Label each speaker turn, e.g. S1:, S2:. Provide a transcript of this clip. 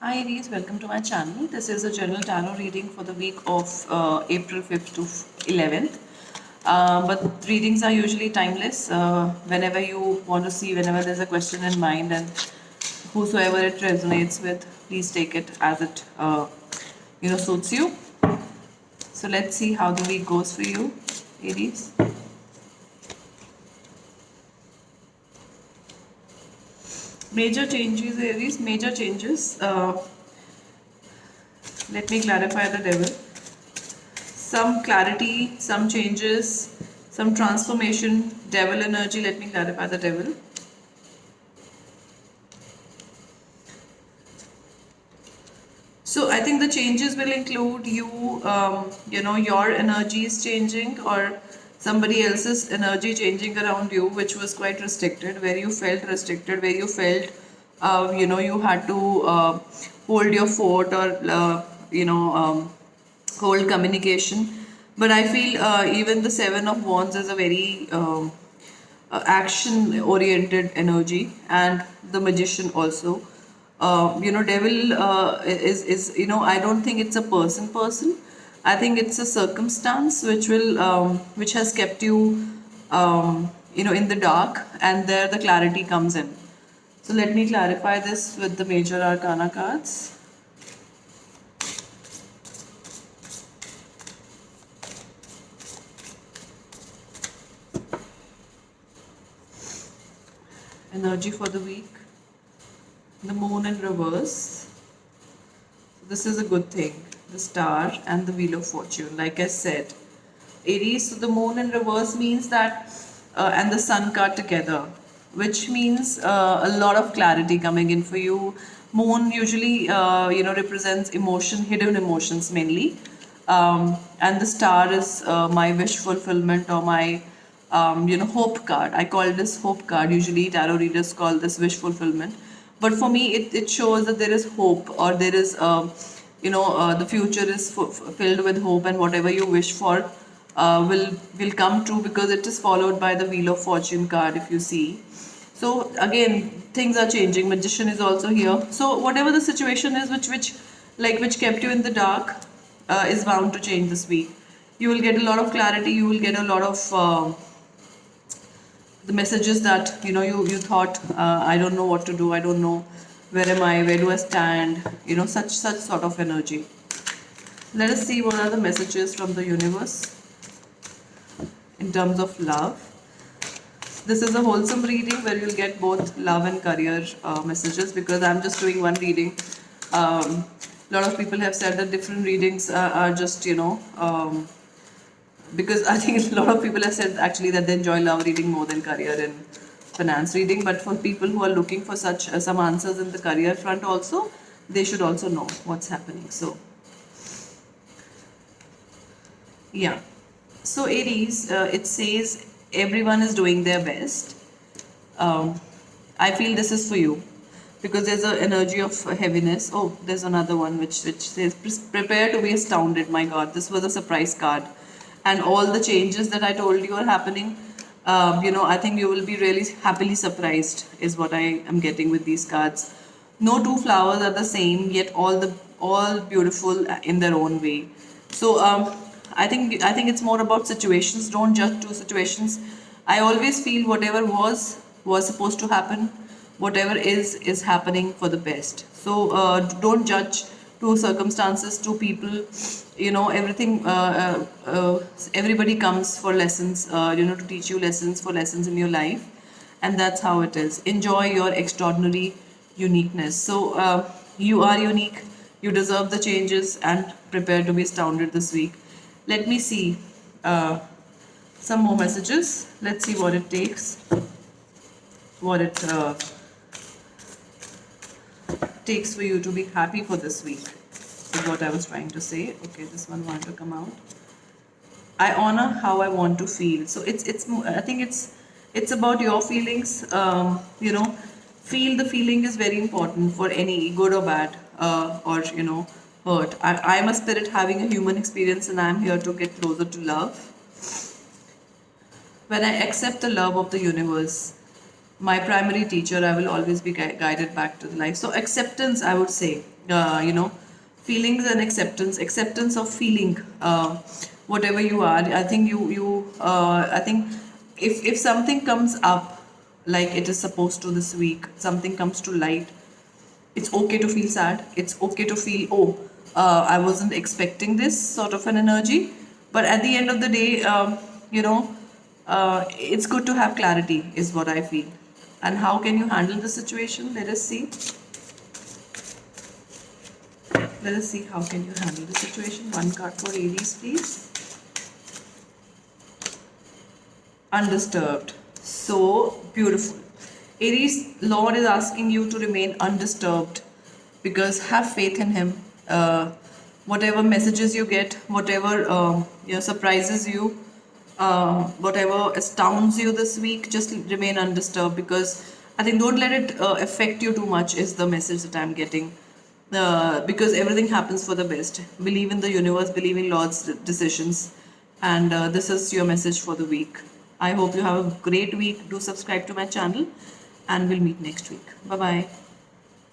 S1: Hi Aries, welcome to my channel. This is a general tarot reading for the week of April 5th to 11th. But readings are usually timeless. Whenever you want to see, whenever there's a question in mind, and whosoever it resonates with, please take it as it suits you. So let's see how the week goes for you, Aries. Major changes, Aries. Major changes. Let me clarify the devil. Some clarity, some changes, some transformation, devil energy. Let me clarify the devil. So I think the changes will include your energy is changing or somebody else's energy changing around you, which was quite restricted, where you felt restricted, where you felt, you had to hold your fort or, hold communication. But I feel even the Seven of Wands is a very action oriented energy, and the Magician also. Devil is I don't think it's a person. I think it's a circumstance which has kept you in the dark, and there the clarity comes in. So let me clarify this with the major arcana cards. Energy for the week. The moon in reverse. This is a good thing. The star and the wheel of fortune. Like I said, Aries, so the moon in reverse means that, and the sun card together, which means a lot of clarity coming in for you. Moon usually, represents emotion, hidden emotions mainly. And the star is my wish fulfillment or my, hope card. I call this hope card. Usually, tarot readers call this wish fulfillment. But for me, it shows that there is hope, or there is, the future is filled with hope, and whatever you wish for will come true, because it is followed by the Wheel of Fortune card, if you see. So again, things are changing. Magician is also here. So whatever the situation is, which kept you in the dark, is bound to change this week. You will get a lot of clarity. You will get a lot of the messages that you thought, I don't know what to do. I don't know where am I. Where do I stand? Such sort of energy. Let us see what are the messages from the universe in terms of love. This is a wholesome reading where you'll get both love and career messages, because I'm just doing one reading. A lot of people have said that different readings are just, because I think a lot of people have said actually that they enjoy love reading more than career and finance reading. But for people who are looking for such some answers in the career front also, they should also know what's happening. So, yeah. So Aries, it says everyone is doing their best. I feel this is for you, because there's an energy of heaviness. Oh, there's another one which says prepare to be astounded. My God, this was a surprise card, and all the changes that I told you are happening. I think you will be really happily surprised, is what I am getting with these cards. No two flowers are the same, yet all beautiful in their own way. So I think it's more about situations. Don't judge two situations. I always feel whatever was supposed to happen. Whatever is happening for the best. So don't judge two circumstances, two people. Everything. Everybody comes for lessons. To teach you lessons, for lessons in your life, and that's how it is. Enjoy your extraordinary uniqueness. So you are unique. You deserve the changes, and prepare to be astounded this week. Let me see some more messages. Let's see what it takes, what it takes for you to be happy for this week, is what I was trying to say. Okay, this one wanted to come out. I honor how I want to feel. So it's I think it's about your feelings. Feel the feeling is very important for any good or bad, or hurt. I'm a spirit having a human experience, and I'm here to get closer to love. When I accept the love of the universe, my primary teacher. I will always be guided back to the life. So acceptance, I would say, feelings and acceptance of feeling whatever you are. I think I think if something comes up like it is supposed to this week, something comes to light, it's okay to feel sad. It's okay to feel, oh, I wasn't expecting this sort of an energy. But at the end of the day, it's good to have clarity, is what I feel. And how can you handle the situation? Let us see. Let us see how can you handle the situation. One card for Aries, please. Undisturbed. So beautiful. Aries, Lord is asking you to remain undisturbed because have faith in Him. Whatever messages you get, whatever surprises you, whatever astounds you this week, just remain undisturbed, because I think don't let it affect you too much, is the message that I'm getting. Because everything happens for the best. Believe in the universe, believe in Lord's decisions, and this is your message for the week. I hope you have a great week. Do subscribe to my channel, and we'll meet next week. Bye bye.